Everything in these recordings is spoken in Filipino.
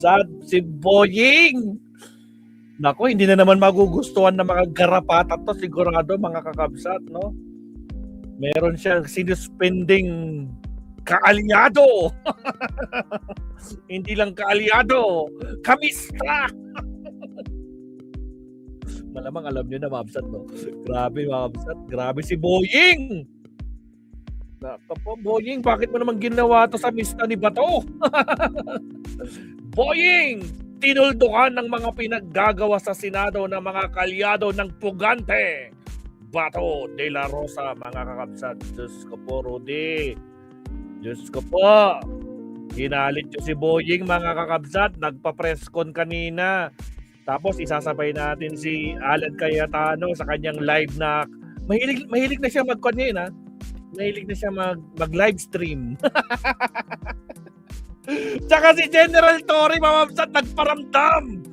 Sad, si Boying. Nako, hindi na naman magugustuhan ng mga garapata to sigurado mga kakabsat, no? Meron siyang sinuspending kaalyado. Hindi lang kaalyado, kamista. Malamang alam niyo na mabsat, no? Grabe mabsat, grabe si Boying. Nako, Boying, bakit mo naman ginawa to sa mista ni Bato? Boying, tinuldukan ng mga pinaggagawa sa Senado ng mga kalyado ng pugante. Bato de la Rosa, mga kakabsat. Diyos ko po, Rudy. Diyos ko po. Ginalit nyo si Boying, mga kakabsat. Nagpa-presscon kanina. Tapos isasabay natin si Alan Cayetano sa kanyang live na mahilig na siya mag-conyen, ha? Mahilig na siya mag-live stream. Tsaka si General Torre, mamamsat, nagparamdam.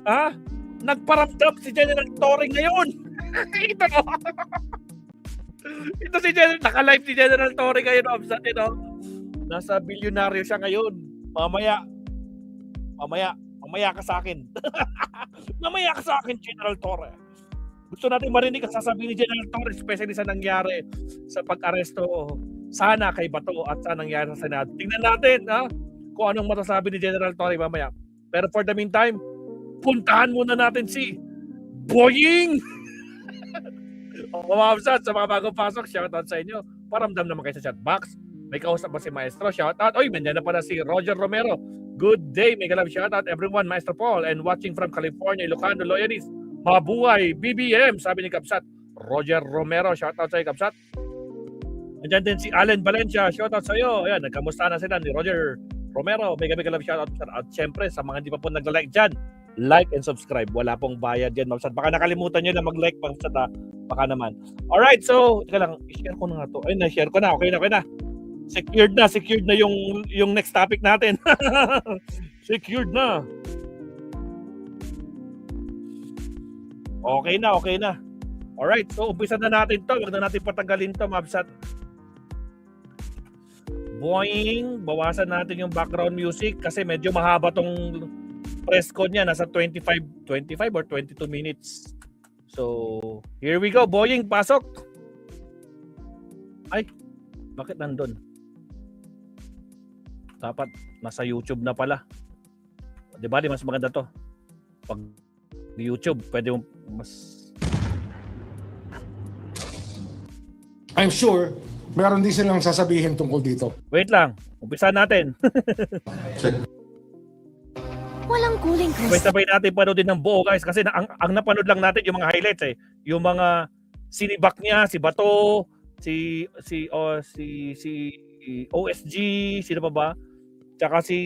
Ha? Nagparamdam si General Torre ngayon. Ito no. Ito si General, naka-live si General Torre ngayon, mamamsat, ito. Nasa bilyonaryo siya ngayon. Mamaya ka sa akin. Mamaya ka sa akin, General Torre. Gusto natin marinig ang sasabihin ni General Torre, especially sa nangyari sa pag-aresto sana kay Bato at sa nangyari sa Senado. Tingnan natin, ha? Kung anong masasabi ni General Torre mamaya. Pero for the meantime, puntahan muna natin si Boying! Mamamsat, sa mga bagong pasok, shoutout sa inyo. Paramdam naman kayo sa chat box. May kausap ba si Maestro? Shoutout. Oy, nandiyan na pala si Roger Romero. Good day, mega love shoutout everyone, Maestro Paul. And watching from California, Ilocano, Loyalist. Mabuhay, BBM, sabi ni Kapsat. Roger Romero, shoutout sa iyo, Kapsat. Nandiyan din si Allen Valencia, shoutout sa iyo. Ayan, nagkamusta na sila ni Roger Romero. Mega love shoutout. At syempre, sa mga hindi pa po nagla-like dyan, like and subscribe. Wala pong bayad yan, Mabsat. Baka nakalimutan nyo na mag-like, Mabsat, ha? Baka naman. Alright, so, teka lang, i-share ko na nga to. Ay, na-share ko na. Okay na. Secured na yung next topic natin. Secured na. Okay na. Alright, so umpisa na natin to. Huwag na natin patagalin to, Mabsat. Boing, bawasan natin yung background music kasi medyo mahaba tong press con niya. Nasa 25 or 22 minutes. So, here we go. Boying, pasok. Ay, bakit nandun? Dapat nasa YouTube na pala. Di ba? Mas maganda to. Pag YouTube, pwede mas... I'm sure, meron din silang sasabihin tungkol dito. Wait lang. Umpisa natin. Walang cooling, Chris. Sabay natin panoodin ng buo, guys. Kasi ang napanood lang natin yung mga highlights eh. Yung mga sinibak niya, si Bato, si OSG, sino pa ba? Tsaka si...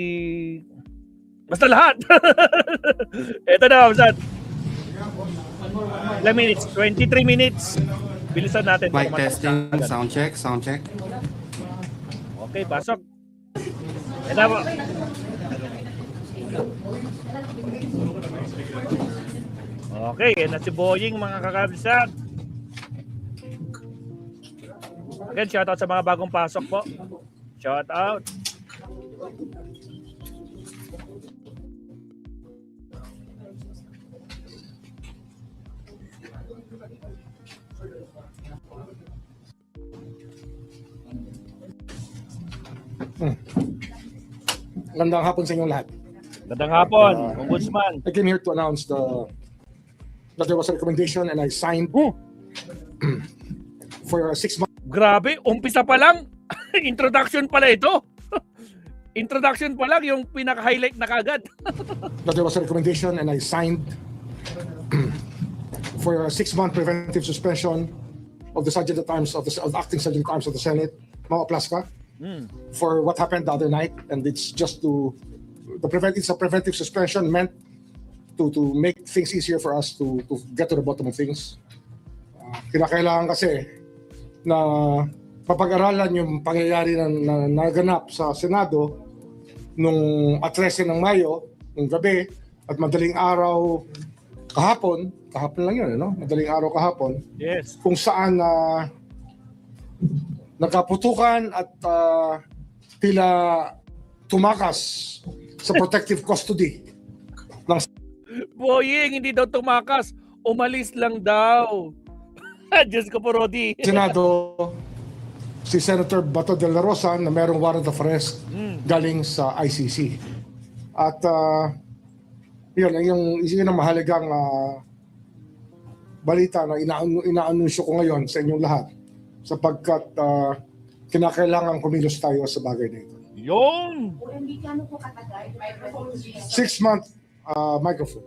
Basta lahat! Ito na, Mabsat. 11 minutes, 23 minutes. Bilisan natin. Mic testing, sound check. Okay, pasok. Ito po. Okay, yan na si Boying, mga kakabsat. Again, shoutout sa mga bagong pasok po. Shoutout. Magandang hapon sa inyong lahat. Gandang hapon, Ombudsman. I came here to announce that there was a recommendation and I signed for a 6 month. Grabe, umpisa pa lang. Introduction pala ito. Introduction pa lang yung pinaka-highlight na kagad. That there was a recommendation and I signed for a 6-month preventive suspension of the Sergeant at Arms of the acting Sergeant at Arms of the Senate, Mao Plasca, for what happened the other night, and it's just it's a preventive suspension meant to make things easier for us to get to the bottom of things. Kinakailangan kasi na papag-aralan yung pangyayari na naganap sa Senado nung 13 ng Mayo, nung gabi, at madaling araw kahapon lang yun, no? Madaling araw kahapon. Yes. Kung saan nagkaputukan at tila tumakas sa protective custody ng Boying, hindi daw tumakas. Umalis lang daw. Diyos ko po, Rodi. Senado si Senator Bato de la Rosa na merong warrant of arrest galing sa ICC. At yun ang mahalagang balita na inaanunsyo ko ngayon sa inyong lahat sapagkat kinakailangan kumilos tayo sa bagay na ito. Yung! 6-month microphone.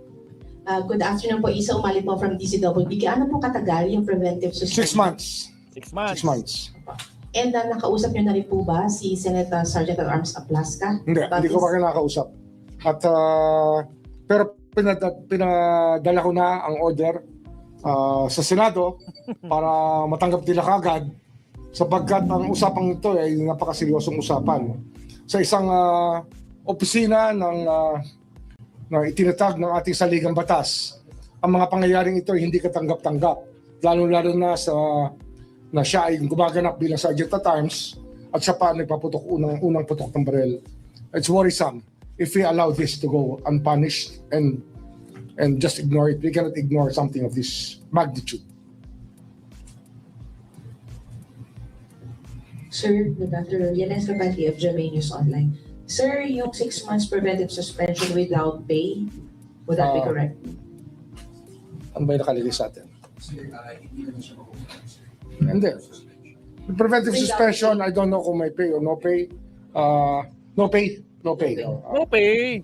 Good afternoon po, Isa Umali po from DCWB. Gaano po katagal yung preventive 6 suspension? months. 6 months. 6 months. And nakausap niyo na rin po ba si Senator Sergeant at Arms Aplaska? Hindi ko pa kinakausap. At pero pinadala ko na ang order sa Senado para matanggap nila kagad sapagkat ang usapang ito ay napakaseryosong usapan. Sa isang opisina na itinatag ng ating saligang batas, ang mga pangyayaring ito ay hindi katanggap-tanggap. Lalo-lalo na na siya ay gumaganap bilang Sergeant at Arms at siya pa nagpaputok unang putok ng baril. It's worrisome if we allow this to go unpunished and just ignore it. We cannot ignore something of this magnitude. Sir, good afternoon. Yanes Kapati of GMA News Online. Sir, yung 6 months preventive suspension without pay, would that be correct? Ano ba yung nakalagay sa atin? Hindi. The preventive suspension, I don't know kung may pay or no pay. No pay. No pay. No pay.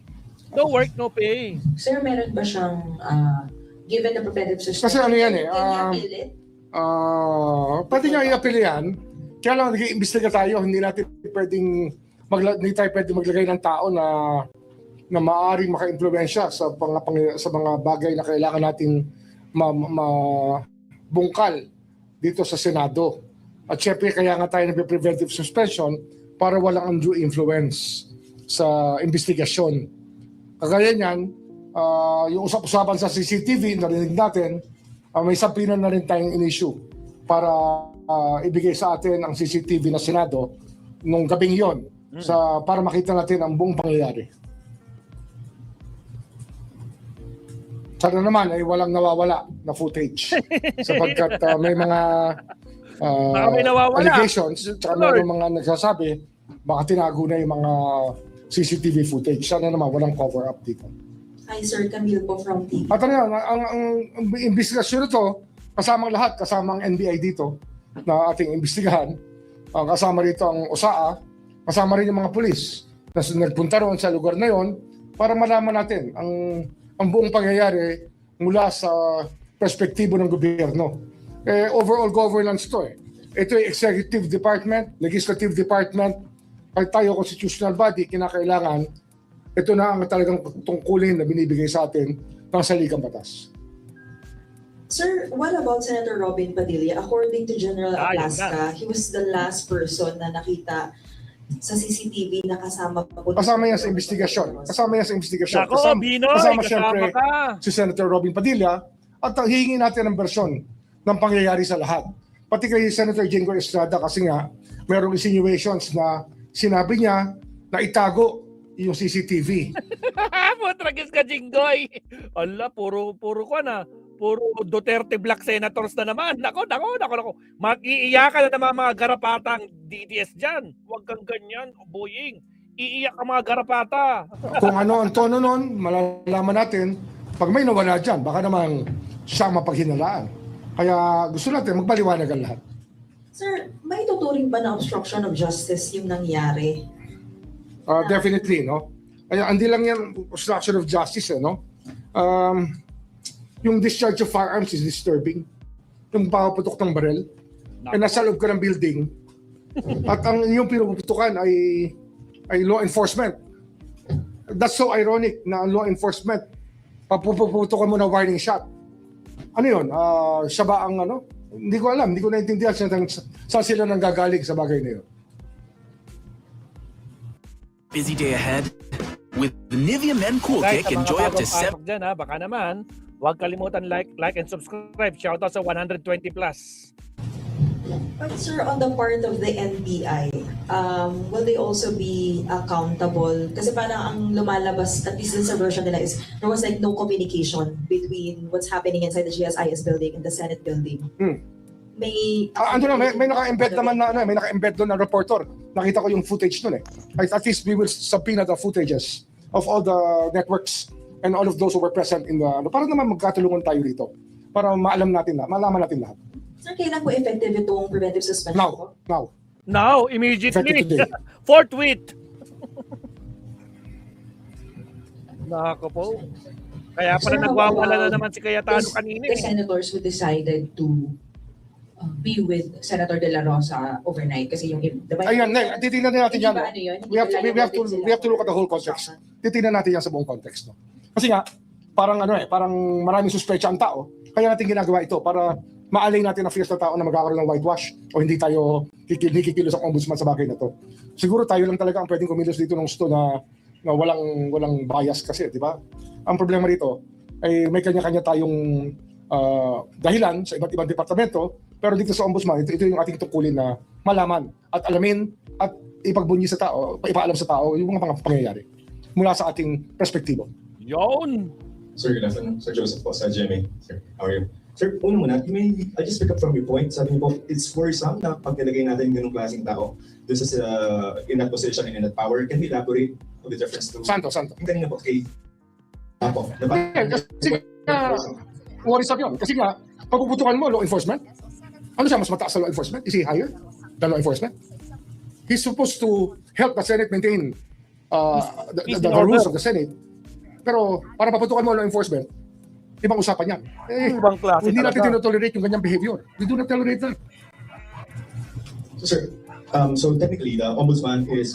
No work, no pay. Sir, meron ba siyang given the preventive suspension? Kasi ano yan can you appeal it? Pwede nga i-appeal yan. Kaya lang nag-iimbestiga tayo, hindi tayo pwedeng maglagay ng tao na maaaring maka-impluwensya sa mga bagay na kailangan nating mabungkal dito sa Senado. At syempre kaya nga tayo nagpe-preventive suspension para walang undue influence sa investigasyon. Kagaya niyan, yung usap-usapan sa CCTV, narinig natin, may sabina na rin tayong in-issue para ibigay sa atin ang CCTV na Senado nung gabing yon para makita natin ang buong pangyayari. Sana naman ay walang nawawala na footage sapagkat may mga may nawawala. allegations at may mga nagsasabi baka tinago na yung mga CCTV footage. Sana naman walang cover-up dito. Hi, Sir Camille po from TV. At ano yan, ang investigasyon nito, kasamang lahat, kasamang NBI dito na ating imbestigahan, kasama rito ang OSAA, kasama rin yung mga pulis na nagpunta roon sa lugar na yon para malaman natin ang buong pangyayari mula sa perspektibo ng gobyerno. Overall governance to Ito ay executive department, legislative department, at tayo constitutional body, kinakailangan, ito na ang talagang tungkulin na binibigay sa atin ng saligang batas. Sir, what about Senator Robin Padilla? According to General yun Aplaska, he was the last person na nakita sa CCTV na kasama po. Kasama yan sa investigasyon. Nako, Binoy, kasama kasama syempre ka. si Senator Robin Padilla at hihingi natin ang bersyon ng pangyayari sa lahat. Pati kay Senator Jingo Estrada kasi nga mayroong insinuations na sinabi niya na itago yung CCTV. Tragis ka, Jinggoy. Ala, puro ko na. Puro Duterte Black Senators na naman. Nako. Mag-iiyakan na naman mga garapatang DDS dyan. Huwag kang ganyan, boying. Iiyak ang mga garapata. Kung ano ang tono nun, malalaman natin. Pag may nawala dyan, baka naman siya mapaghinalaan. Kaya gusto natin magpaliwanag ang lahat. Sir, may tuturing ba na obstruction of justice yung nangyari? Definitely, no? Kaya hindi lang yan obstruction of justice, no? Yung discharge of firearms is disturbing. Yung pakaputok ng baril. Nasa loob ka ng building. At ang yung pinuputukan ay law enforcement. That's so ironic na law enforcement. Papuputukan mo na warning shot. Ano yun? Siya ba ang ano? Hindi ko alam. Hindi ko naintindihan saan sila nanggagaling sa bagay na yun. Busy day ahead? With the Nivea Men Cool Guys, Kick, sa mga enjoy up to bagong pasok dyan, baka naman, huwag kalimutan like and subscribe. Shoutout sa 120+. But sir, on the part of the NBI, will they also be accountable? Kasi parang ang lumalabas, at least sa version nila, is there was like no communication between what's happening inside the GSIS building and the Senate building. May may naka-embed naman na may naka-embed doon na reporter. Nakita ko yung footage doon eh. At least we will subpoena the footages of all the networks and all of those who were present in the para naman magkatulungan tayo dito. Para malaman natin lahat. Sir, kailan po effective itong preventive suspension po? Now, immediately. Effective today. Forthwith. Nako po. Kaya pala Sir, how nagwawala na about naman si Cayetano kanina the eh. senators who decided to be with Senator De La Rosa overnight kasi yung diba, Ayun, titingnan natin hindi yan. ba ano yun? We have to look at the whole context. Titingnan natin yan sa buong context. No? Kasi nga, parang maraming suspecha ang tao. Kaya natin ginagawa ito para maalay natin ang fears ng tao na magkakaroon ng whitewash o hindi tayo kikilos ang ombudsman sa bagay na to. Siguro tayo lang talaga ang pwedeng kumilos dito ng gusto na walang bias kasi, di ba? Ang problema rito ay may kanya-kanya tayong dahilan sa iba't ibang departamento, pero dito sa ombudsman, ito yung ating tungkulin na malaman at alamin at ipagbunyi sa tao, ipaalam sa tao yung mga pangyayari mula sa ating perspektibo. Yon. Sir, good afternoon. Sir Joseph po sa GMA. Sir, how are you? Sir, una muna, I just pick up from your point. Sabi niyo po, it's worrisome na pag nilagay natin yung ganung klaseng tao dun sa in that position and in that power. Can we elaborate on the difference to... Santo. Yung kanina po, kay... Apo. Kasi worrisome yun. Kasi nga, pagpuputukan mo, law enforcement, ano siya, mas mataas sa law enforcement? Is he higher than law enforcement? He's supposed to help the Senate maintain the rules of the Senate. Pero para paputukan mo law enforcement, ibang usapan yan. Ibang klase Hindi natin talaga. tinotolerate yung ganyang behavior. We do not tolerate that. So, sir, so technically, the ombudsman is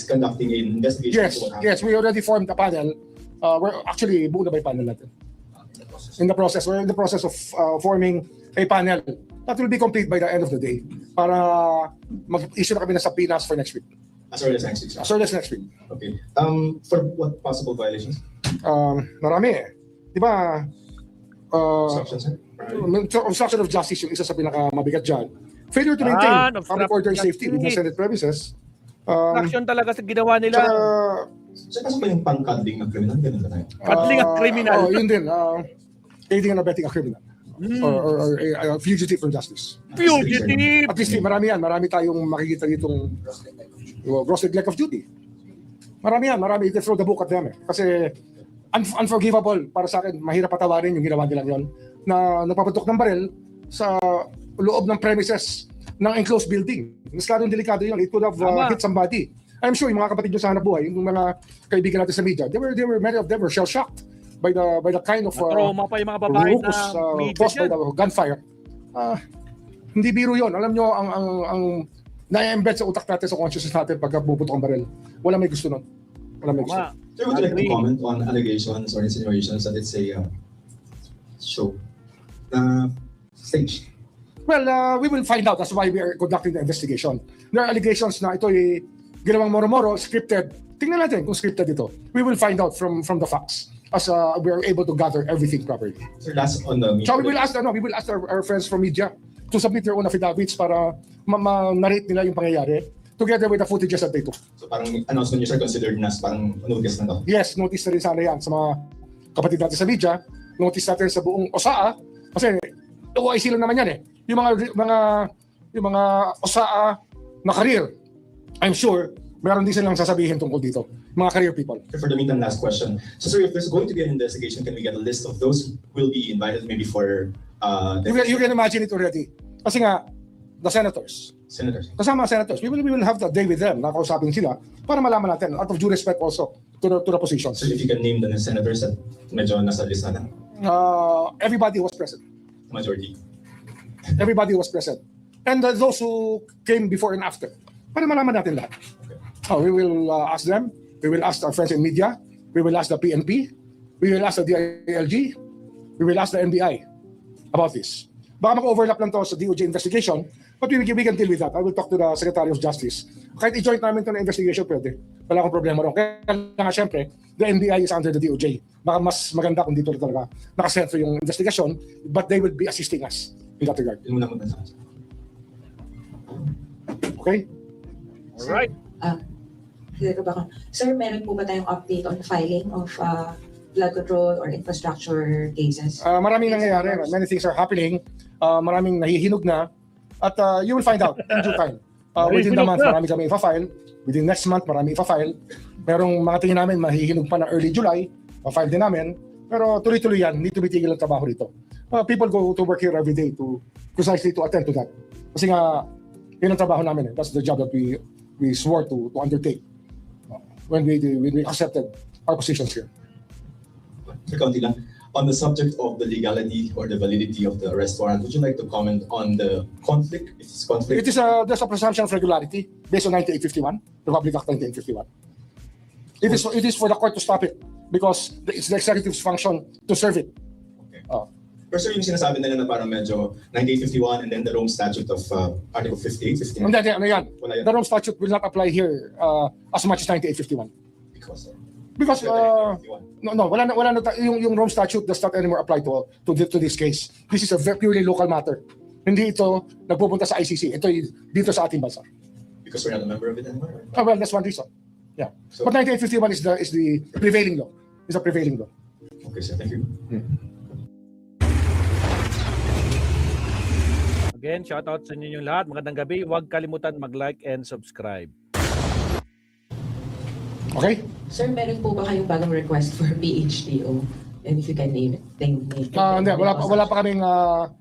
conducting an investigation. Yes, into what happened. yes, we already formed a panel. We're actually, buo na ba yung panel natin? We're in the process of forming a panel that will be complete by the end of the day para mag-issue na kami ng subpoenas for next week. As early as next week, sir. As early as next week. Okay. For what possible violations? Marami eh. Di ba? Obstruction, sir? Obstruction of justice yung isa sa pinakamabigat dyan. Failure to maintain public order and safety within Senate premises. Action talaga sa ginawa nila. Sir, kaso ba yung pang-cuddling ng criminal? Ganun ba tayo? Cuddling at criminal. Yun din. Aiding and abetting a criminal. Or a fugitive from justice. Fugitive. At least marami yan. Marami tayong makikita ditong gross neglect of duty. Marami yan. Marami. You can throw the book at them. Kasi unforgivable para sa akin. Mahirap patawarin yung ginawa nilang yon na napapatok ng baril sa loob ng premises ng enclosed building. Mas lalong delikado yun. It could have hit somebody. I'm sure yung mga kapatid nyo sa hanap buhay, yung mga kaibigan natin sa media, many of them were shell-shocked by the kind of Trauma pa yung mga babae ruckus, na media caused by dyan. the gunfire. Hindi biro yon. Alam nyo, ang na-embed sa utak natin, sa consciousness natin pagka bubutok ang baril. Wala may gusto nun. Wala may gusto. Sir, would you like to comment on allegations or insinuations that it's a show? Stage? Well, we will find out. That's why we are conducting the investigation. There are allegations na ito ay ginawang moro-moro, scripted. Tingnan natin kung scripted ito. We will find out from the facts as we are able to gather everything properly. Sir, last on the... So we will ask our friends from media to submit their own affidavits para ma-narrate nila yung pangyayari together with the footages that they took. So parang announcement niyo, sir, considered na parang notice na to? Yes, notice na rin sana yan sa mga kapatid natin sa media. Notice natin sa buong OSAA. Kasi OIC lang naman yan eh. Yung mga OSAA na career, I'm sure, meron din silang sasabihin tungkol dito. Mga career people. For the meantime, last question. So, sir, if there's going to be an investigation, can we get a list of those who will be invited maybe for... You can imagine it already. Kasi nga, the senators. Senators. Kasama senators. We will have that day with them. Nakausapin sila para malaman natin. Out of due respect also to the positions. So, if you can name the senators that medyo nasa lista na. Everybody was present. Majority. Everybody was present. And those who came before and after. Para malaman natin lahat. We will ask them. We will ask our friends in media. We will ask the PNP. We will ask the DILG. We will ask the NBI about this. Baka maka-overlap lang to sa DOJ investigation, but we can deal with that. I will talk to the Secretary of Justice. Kahit i-joint namin to na investigation, pwede. Wala akong problema ron. Kaya nga syempre, the NBI is under the DOJ. Baka mas maganda kung dito talaga nakasentro yung investigation, but they will be assisting us in that regard. Yun muna muna sa Okay? Alright. Sir, meron po ba tayong update on the filing of flood control or infrastructure cases? Maraming nangyayari. Many things are happening. Maraming nahihinog na. At you will find out in due time. Within the month, marami kami ipa-file. Within next month, marami ipa-file. Merong mga tingin namin, mahihinog pa na early July. Pa-file din namin. Pero tuloy-tuloy yan. Hindi tumitigil ang trabaho rito. People go to work here every day to precisely to attend to that. Kasi nga, yun ang trabaho namin. That's the job that we swore to undertake when we accepted our positions here. Sir, kaunti lang. On the subject of the legality or the validity of the arrest warrant, would you like to comment on the conflict? If it's conflict, There's a presumption of regularity based on 9851, Republic Act 9851. It is for the court to stop it because it's the executive's function to serve it. okay. Uh, Pero sir, yung sinasabi nila na parang medyo 9851 and then the Rome Statute of Article 58, 59. ano yan? Wala yan. The Rome Statute will not apply here as much as 9851. Because, Because wala na yung Rome Statute does not anymore apply to this case. This is a very purely local matter. Hindi ito nagpupunta sa ICC. Ito dito sa ating bansa. because we're not a member of it anymore. Well, that's one reason. Yeah. So- But 9851 is the prevailing law. Is a prevailing law. Okay, sir. Thank you. Again, shoutout sa inyo yung lahat. Magandang gabi. Huwag kalimutan mag-like and subscribe. Okay? Sir, meron po ba kayong bagong request for PHTO? And if you can name it, name it. Hindi, wala pa kaming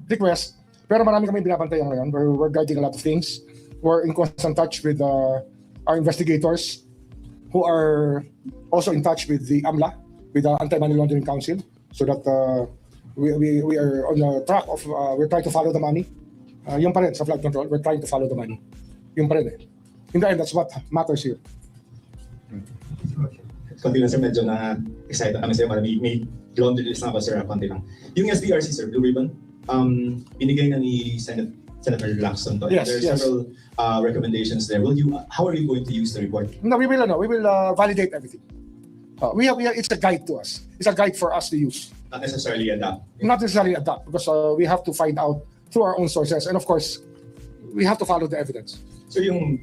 request. Pero marami kami binabantayan ngayon. We're guiding a lot of things. We're in constant touch with our investigators who are also in touch with the AMLA, with the Anti-Money Laundering Council, so that we are on the track of, we're trying to follow the money. Yung pa rin sa flood control, we're trying to follow the money. Yung pa rin eh. In the end, that's what matters here. Konti lang sir, medyo na-excited kami sa'yo. May laundry list na ako sir, konti lang. Yung SBRC sir, Blue Ribbon, binigay na ni Senator Lacson to. Yes, There are yes. several recommendations there. How are you going to use the report? No, we will validate everything. It's a guide to us. It's a guide for us to use. Not necessarily adapt. Not necessarily adapt, because we have to find out through our own sources. And of course, we have to follow the evidence. So yung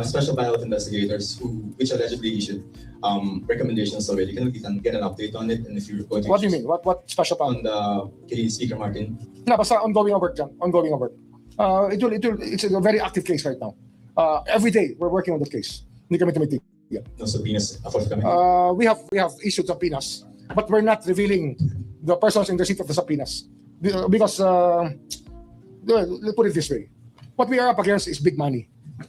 special panel of investigators which allegedly issued recommendations already, can we get an update on it? And if you're going to What do you mean? What special power? on the kay Speaker Martin? No, basta ongoing ang work dyan. Ongoing ang work. It's a very active case right now. Every day, we're working on the case. Hindi kami tumitigil. No subpoenas forthcoming. We have issued subpoenas, but we're not revealing the persons in the receipt of the subpoenas. Because, let's put it this way. What we are up against is big money,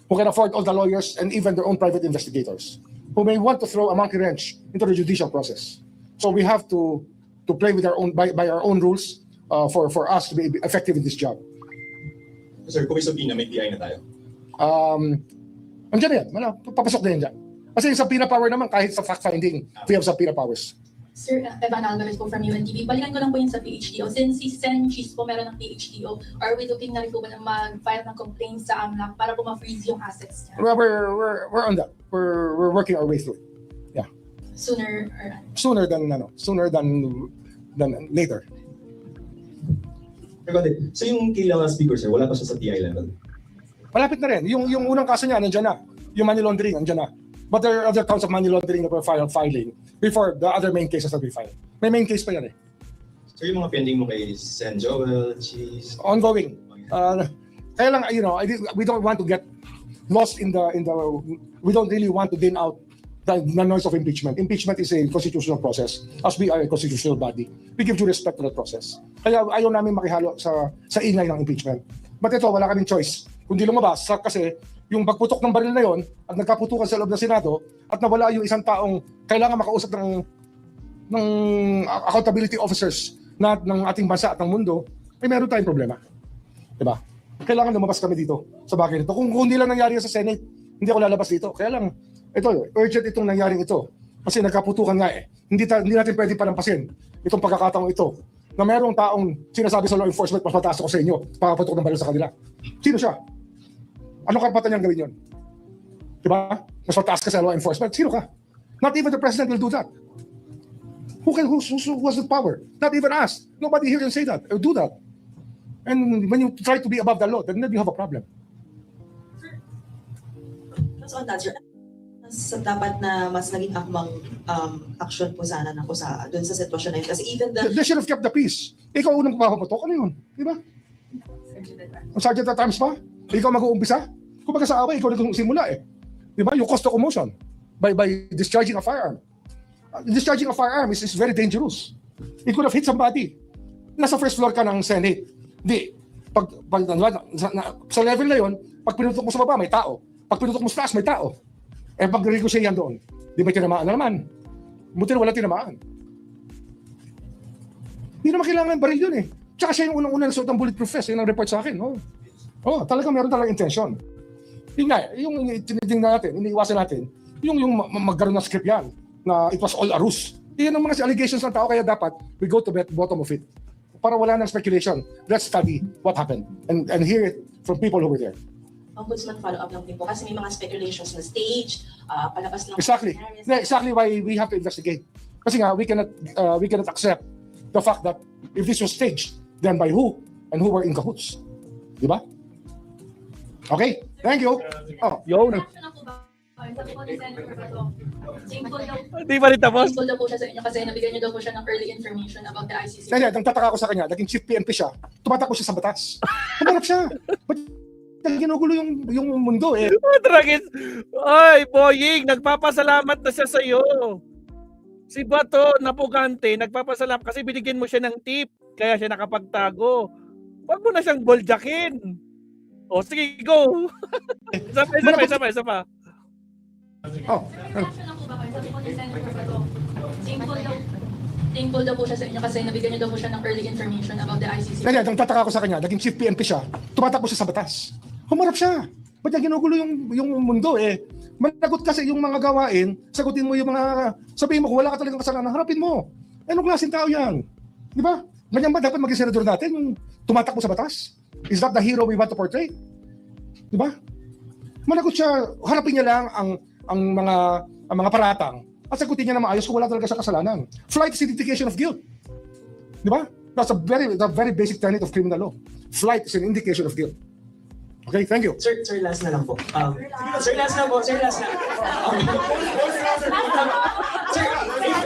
who can afford all the lawyers and even their own private investigators, who may want to throw a monkey wrench into the judicial process. So we have to play with our own by our own rules for us to be effective in this job. Sir, kung may subpoena, may PI na tayo. Andiyan na yan. Papasok na yan dyan. Kasi sa subpoena power naman, kahit sa fact-finding, we have subpoena powers. Sir, Evan Alvarez po from UNTV. Balikan ko lang po yun sa PHTO. Since si Sen Cheese po meron ng PHTO, are we looking na rin po ba na mag-file ng complaint sa AMLAC para po ma-freeze yung assets niya? We're on that. We're working our way through it. Yeah. Sooner or Sooner than later. Pero so yung kailangan speaker sir, wala pa siya sa TI level. Malapit na rin. Yung unang kaso niya, nandiyan na. Yung money laundering, nandiyan na. But there are other counts of money laundering that we're filing before the other main cases that we file. May main case pa yan eh. So yung mga pending mo kay Sen Joel, Cheese, Ongoing. Kaya lang, we don't want to get lost in the, we don't really want to din out the noise of impeachment. Impeachment is a constitutional process. As we are a constitutional body, we give due respect to that process. Kaya ayaw namin makihalo sa ingay ng impeachment. But ito, wala kaming choice. Kundi lumabas kasi yung pagputok ng baril na yon at nagkaputukan sa loob ng Senado at nawala yung isang taong kailangan makausap ng accountability officers ng ating bansa at ng mundo, ay meron tayong problema. Diba? Kailangan lumabas kami dito sa bagay nito. Kung hindi lang nangyari sa Senate, hindi ako lalabas dito. Kaya lang, ito, urgent itong nangyaring ito. Kasi nagkaputukan nga eh. Hindi natin pwede palampasin itong pagkakataong ito na merong taong sinasabi sa law enforcement, mas mataas ako sa inyo, pakaputok ng baril sa kanila. Sino siya? Anong karapatan niyang gawin yun? Diba? Mas mataas ka sa law enforcement. Sino ka? Not even the president will do that. Who has the power? Not even us. Nobody here can say that or do that. And when you try to be above the law, then you have a problem. So on that, sir, sa dapat na mas naging akmang action po sana ng kusa doon sa sitwasyon na yun. Kasi even the They should have kept the peace. Ikaw unang papapatok, ano yun? Di ba? Ang Sergeant at times pa? Ikaw mag-uumpisa? Kung baga sa away, ikaw nagsimula eh. Di ba? You caused the commotion by discharging a firearm. Discharging a firearm is very dangerous. It could have hit somebody. Nasa first floor ka ng Senate. Di, sa level na yun, pag pinutok mo sa baba, may tao. Pag pinutok mo sa taas, may tao. Eh pag ricochet yan doon, di ba tinamaan na naman? Buti na wala tinamaan. Hindi naman kailangan baril yun eh. Tsaka siya yung unang-unang nagsuot ng bulletproof vest, yun ang report sa akin. Oh, talagang meron talagang intention. Yun nga, yung tinitingnan natin, iniiwasan natin, yung magkaroon ng script yan, na it was all a ruse. Yan ang mga allegations ng tao, kaya dapat we go to the bottom of it. Para wala nang speculation, let's study what happened and hear it from people who were there. Ombudsman follow-up lang din po kasi may mga speculations na stage, palabas lang. Exactly. Exactly why we have to investigate. Kasi nga, we cannot accept the fact that if this was staged, then by who and who were in cahoots. Di ba? Okay, thank you. Oh, Yun. Action na po ba? Sabi po ni Senator Bato, thankful daw, Di ba rin tapos? thankful daw po siya sa inyo kasi nabigyan niyo daw po siya ng early information about the ICC. Kaya nagtataka ako sa kanya, naging chief PNP siya, tumatakbo siya sa batas. Kumarap siya. Ba't ginugulo yung mundo eh? Dragis. Ay, Boying, nagpapasalamat na siya sa iyo. Si Bato, napugante, nagpapasalamat kasi binigyan mo siya ng tip, kaya siya nakapagtago. Huwag mo na siyang boljakin. O, sige, go. Isa pa. Oh, Action na po ba kayo? Sabi po ni Senator Bato, thankful daw po siya sa inyo kasi nabigyan niyo daw po siya ng early information about the ICC. kaya nagtataka ako sa kanya, naging chief PNP siya, tumatakbo siya sa batas. Humarap siya. Ba't niya ginugulo yung mundo eh? Managot kasi yung mga gawain, sagutin mo yung mga, sabihin mo kung wala ka talagang kasalanan, harapin mo. Anong klaseng tao yan? Di ba? Ganyan ba dapat maging senador natin, yung tumatakbo sa batas? Is that the hero we want to portray? Di ba? Managot siya, harapin niya lang ang mga paratang at sagutin niya na maayos kung wala talaga siya kasalanan. Flight is indication of guilt. Di ba? That's the very basic tenet of criminal law. Flight is an indication of guilt. Okay, thank you. Sir, last na lang po. Sir, last na. Sir,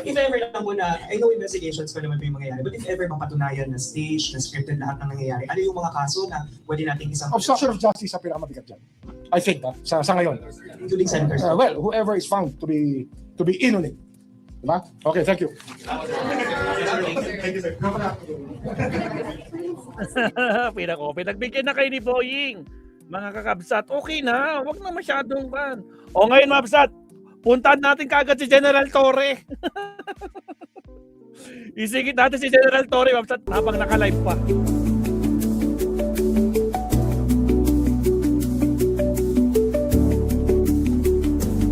if ever lang po na, I know investigations pa naman po yung mangyayari, but if ever mapatunayan na stage, na scripted lahat ng nangyayari, ano yung mga kaso na pwede nating isang... Obstruction of justice sa pinakamabigat dyan. I think sa ngayon. Including senators. Well, whoever is found to be in on it. Diba? Okay, thank you. Thank you, sir. Pinagbigyan na kayo ni Boying. Mga kakabsat, okay na. Huwag na masyadong ban. O ngayon, mga kabsat, puntahan natin kaagad si General Torre. Isigit natin si General Torre, mga kabsat, habang naka-live pa.